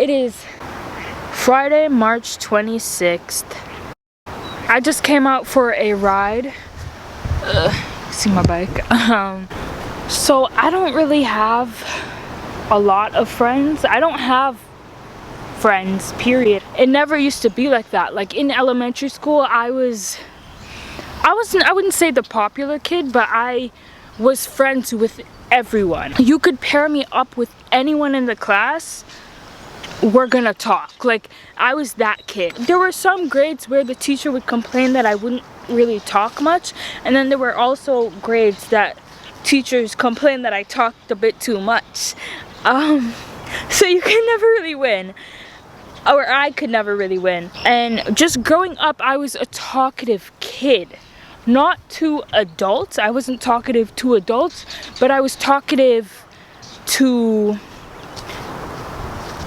it is Friday, March 26th. I just came out for a ride. See my bike. So I don't really have a lot of friends. I don't have friends, period. It never used to be like that. Like in elementary school, I wouldn't say the popular kid, but I was friends with everyone. You could pair me up with anyone in the class, we're gonna talk. Like, I was that kid. There were some grades where the teacher would complain that I wouldn't really talk much, and then there were also grades that teachers complained that I talked a bit too much. So you can never really win. Or I could never really win. And just growing up, I was a talkative kid. Not to adults. I wasn't talkative to adults, but I was talkative to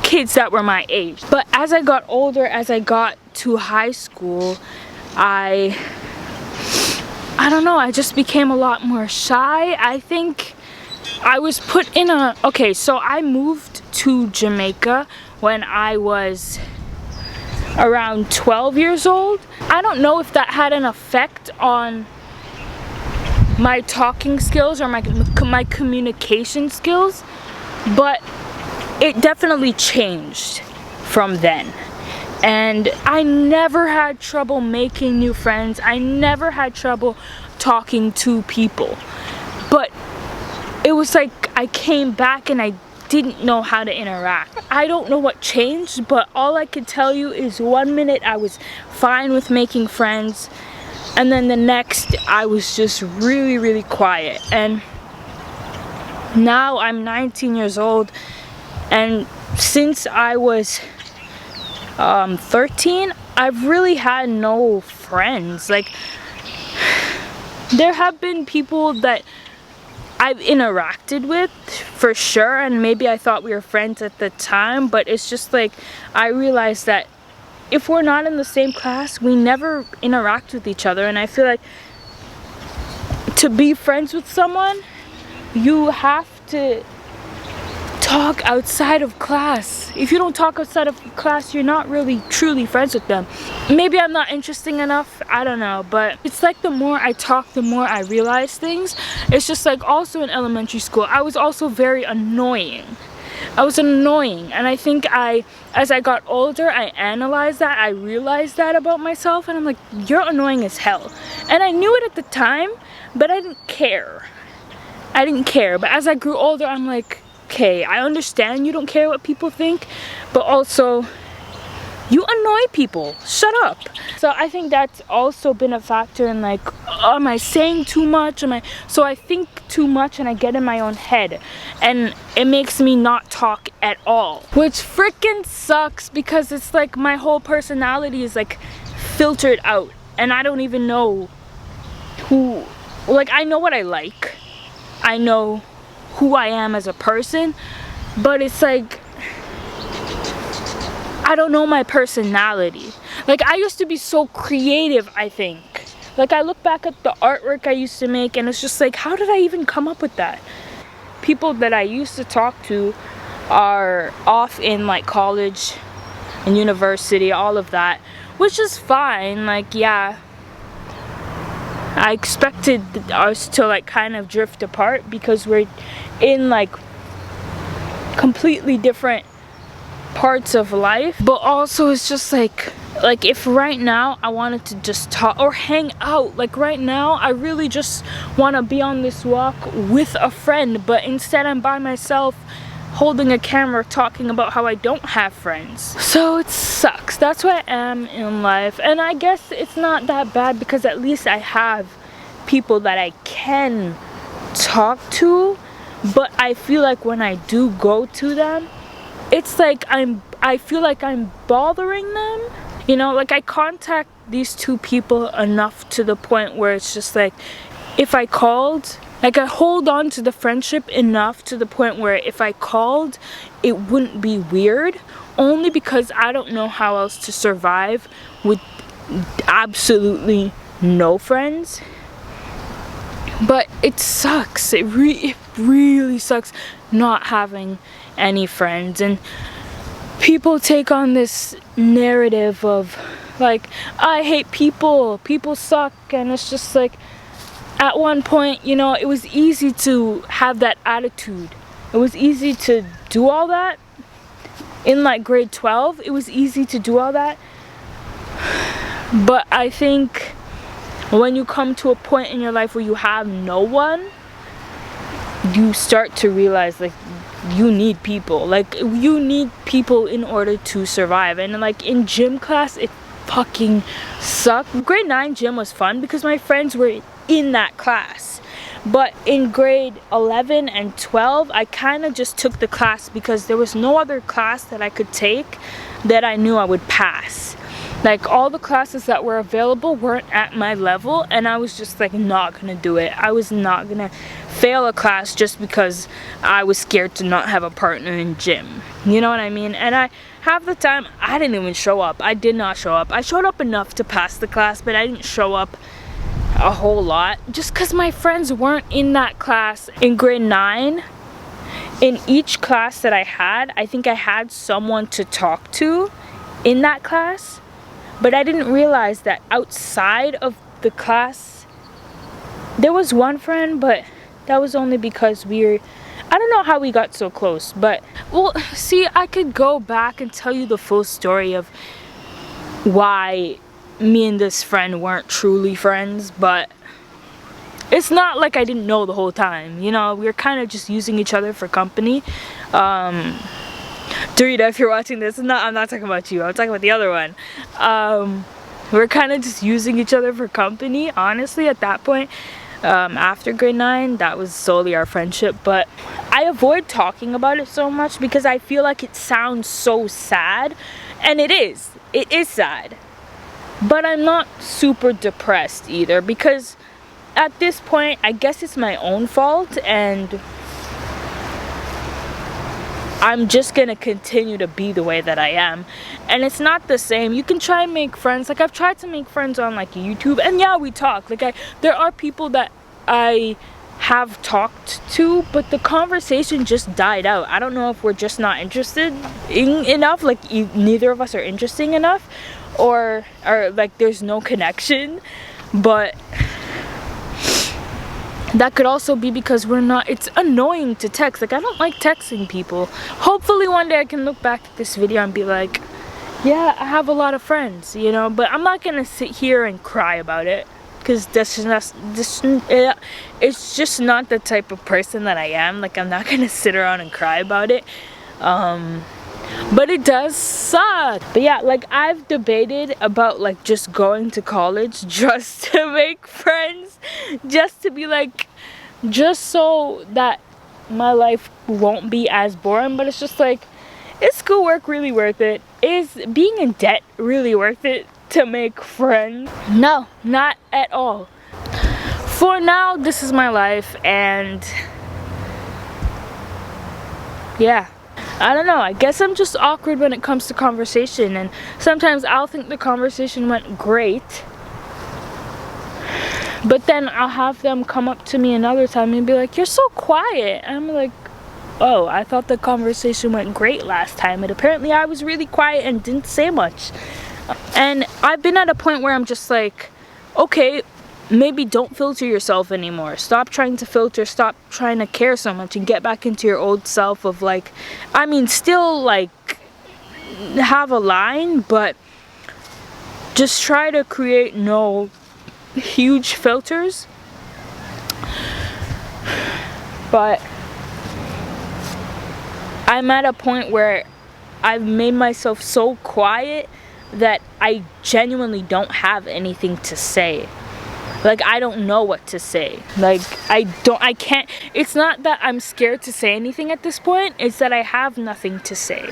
kids that were my age. But as I got older, as I got to high school, I don't know, I just became a lot more shy. I think I was put in a... Okay, so I moved to Jamaica when I was around 12 years old. I don't know if that had an effect on my talking skills or my communication skills, but it definitely changed from then. And I never had trouble making new friends. I never had trouble talking to people. But it was like I came back and I didn't know how to interact. I don't know what changed, but all I could tell you is 1 minute I was fine with making friends, and then the next I was just really, really quiet. And now I'm 19 years old, and since I was 13, I've really had no friends. Like, there have been people that I've interacted with for sure, and maybe I thought we were friends at the time, but it's just like I realized that if we're not in the same class, we never interact with each other. And I feel like to be friends with someone, you have to talk outside of class. If you don't talk outside of class, you're not really truly friends with them. Maybe I'm not interesting enough, I don't know, but it's like the more I talk, the more I realize things. It's just like also in elementary school, I was also very annoying. I was annoying, and I think as I got older, I analyzed that, I realized that about myself, and I'm like, you're annoying as hell. And I knew it at the time, but I didn't care. I didn't care, but as I grew older, I'm like, okay, I understand you don't care what people think, but also you annoy people. Shut up. So I think that's also been a factor in like, am I saying too much? So I think too much and I get in my own head, and it makes me not talk at all, which freaking sucks, because it's like my whole personality is like filtered out, and I don't even know who, like, I know what I like, I know who I am as a person, but it's like I don't know my personality. Like, I used to be so creative, I think. Like, I look back at the artwork I used to make, and it's just like, how did I even come up with that? People that I used to talk to are off in like college and university, all of that, which is fine. Like, yeah, I expected us to like kind of drift apart because we're in like completely different parts of life. But also it's just like if right now I wanted to just talk or hang out, like right now I really just want to be on this walk with a friend, but instead I'm by myself holding a camera talking about how I don't have friends. So it sucks. That's where I am in life, and I guess it's not that bad because at least I have people that I can talk to. But I feel like when I do go to them, it's like I feel like I'm bothering them. You know, like I contact these two people enough to the point where it's just like, if I called, like I hold on to the friendship enough to the point where if I called, it wouldn't be weird, only because I don't know how else to survive with absolutely no friends. But it sucks. It really sucks not having any friends. And people take on this narrative of like, I hate people, people suck, and it's just like, at one point, you know, it was easy to have that attitude. It was easy to do all that. In like grade 12, it was easy to do all that. But I think when you come to a point in your life where you have no one, you start to realize like you need people. Like you need people in order to survive. And like in gym class, it fucking sucked. Grade 9 gym was fun because my friends were in that class. But in grade 11 and 12, I kind of just took the class because there was no other class that I could take that I knew I would pass. Like all the classes that were available weren't at my level, and I was just like not gonna do it. I was not gonna fail a class just because I was scared to not have a partner in gym. You know what I mean? And half the time I didn't even show up. I did not show up. I showed up enough to pass the class, but I didn't show up a whole lot just because my friends weren't in that class. In grade 9, in each class that I had, I think I had someone to talk to in that class, but I didn't realize that outside of the class there was one friend, but that was only because I don't know how we got so close. But well, see, I could go back and tell you the full story of why me and this friend weren't truly friends, but it's not like I didn't know the whole time. You know, we were kind of just using each other for company. Dorita, if you're watching this, I'm not talking about you, I'm talking about the other one. We're kind of just using each other for company, honestly, at that point. After grade 9, that was solely our friendship. But I avoid talking about it so much because I feel like it sounds so sad, and it is sad. But I'm not super depressed either, because at this point, I guess it's my own fault, and I'm just gonna continue to be the way that I am. And it's not the same. You can try and make friends. Like, I've tried to make friends on like YouTube, and yeah, we talk. Like, there are people that I have talked to, but the conversation just died out. I don't know if we're just not interested enough, like neither of us are interesting enough, or like there's no connection. But that could also be because we're not, it's annoying to text. Like, I don't like texting people. Hopefully one day I can look back at this video and be like, yeah, I have a lot of friends, you know. But I'm not gonna sit here and cry about it, because it's just not the type of person that I am. Like, I'm not gonna sit around and cry about it. But it does suck. But yeah, like, I've debated about like just going to college just to make friends, just to be like, just so that my life won't be as boring. But it's just like, is schoolwork really worth it? Is being in debt really worth it to make friends? No, not at all. For now, this is my life, and yeah, I don't know, I guess I'm just awkward when it comes to conversation, and sometimes I'll think the conversation went great, but then I'll have them come up to me another time and be like, you're so quiet. And I'm like, oh, I thought the conversation went great last time, and apparently I was really quiet and didn't say much. And I've been at a point where I'm just like, okay, maybe don't filter yourself anymore. Stop trying to filter, stop trying to care so much, and get back into your old self of like, I mean, still like have a line, but just try to create no huge filters. But I'm at a point where I've made myself so quiet that I genuinely don't have anything to say. Like, I don't know what to say. Like, I can't, it's not that I'm scared to say anything at this point, it's that I have nothing to say,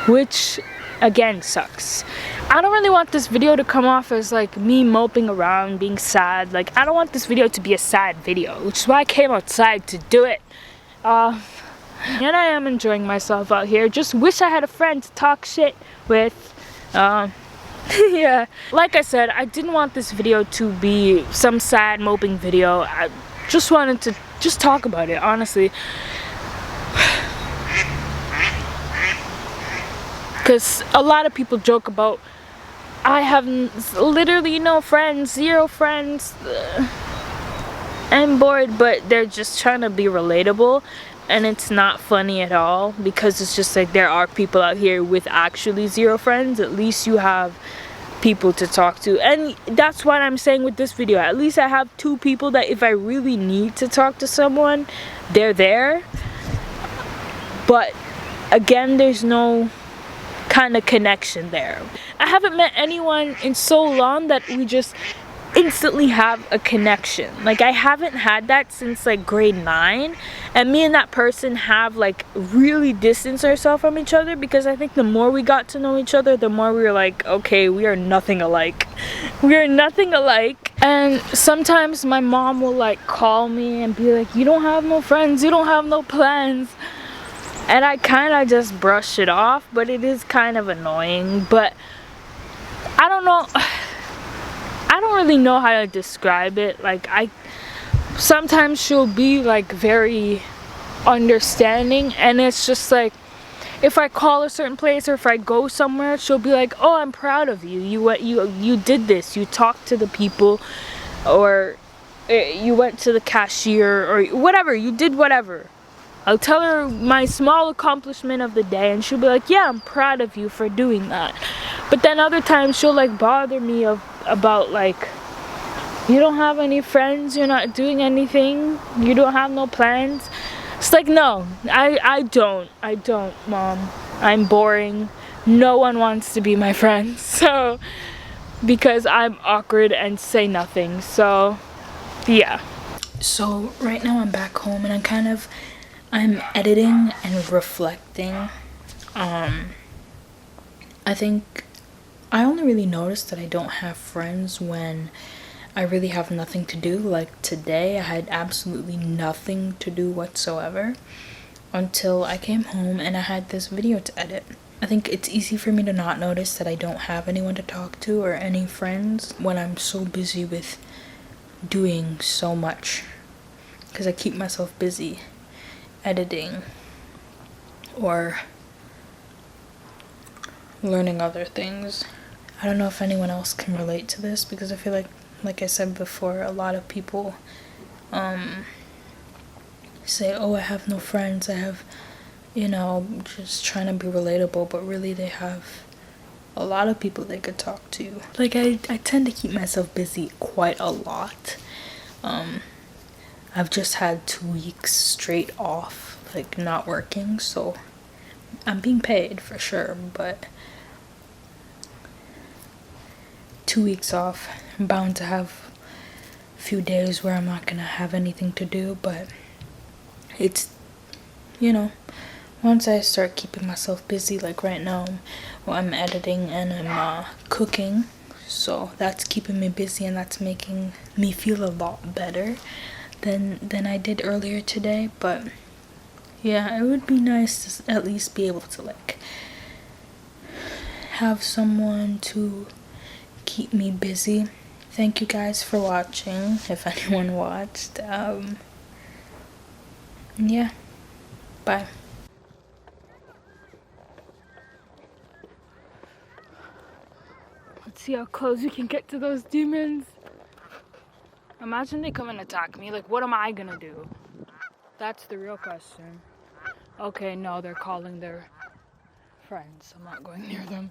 which again sucks. I don't really want this video to come off as like me moping around, being sad. Like, I don't want this video to be a sad video, which is why I came outside to do it. And I am enjoying myself out here. Just wish I had a friend to talk shit with. Yeah, like I said, I didn't want this video to be some sad moping video. I just wanted to just talk about it, honestly. Because a lot of people joke about, I have literally no friends, 0 friends, I'm bored, but they're just trying to be relatable, and it's not funny at all, because it's just like, there are people out here with actually 0 friends. At least you have people to talk to, and that's what I'm saying with this video. At least I have 2 people that if I really need to talk to someone, they're there. But again, there's no kind of connection there. I haven't met anyone in so long that we just instantly have a connection. Like, I haven't had that since like grade 9, and me and that person have like really distanced ourselves from each other, because I think the more we got to know each other, the more we were like, okay, we are nothing alike. We are nothing alike. And sometimes my mom will like call me and be like, you don't have no friends, you don't have no plans. And I kind of just brush it off, but it is kind of annoying. But I don't know, I don't really know how to describe it. Like, sometimes she'll be like very understanding, and it's just like, if I call a certain place or if I go somewhere, she'll be like, oh, I'm proud of you, you did this, you talked to the people, or you went to the cashier, or whatever, you did whatever. I'll tell her my small accomplishment of the day, and she'll be like, yeah, I'm proud of you for doing that. But then other times she'll like bother me about like, you don't have any friends, you're not doing anything, you don't have no plans. It's like, no, I don't, Mom. I'm boring. No one wants to be my friend. So, because I'm awkward and say nothing. So, yeah. So, right now I'm back home, and I'm editing and reflecting. I think I only really noticed that I don't have friends when I really have nothing to do. Like today, I had absolutely nothing to do whatsoever until I came home and I had this video to edit. I think it's easy for me to not notice that I don't have anyone to talk to or any friends when I'm so busy with doing so much, because I keep myself busy editing or learning other things. I don't know if anyone else can relate to this, because I feel like I said before, a lot of people say, oh, I have no friends, I have, you know, just trying to be relatable, but really they have a lot of people they could talk to. Like, I tend to keep myself busy quite a lot. I've just had 2 weeks straight off, like not working, so I'm being paid for sure, but 2 weeks off. I'm bound to have a few days where I'm not gonna have anything to do, but it's, you know, once I start keeping myself busy, like right now, well, I'm editing and I'm cooking, so that's keeping me busy, and that's making me feel a lot better than I did earlier today. But yeah, it would be nice to at least be able to like have someone to keep me busy. Thank you guys for watching, if anyone watched. Yeah, bye. Let's see how close we can get to those demons. Imagine they come and attack me. Like, what am I gonna do? That's the real question. Okay, no, they're calling their friends. I'm not going near them.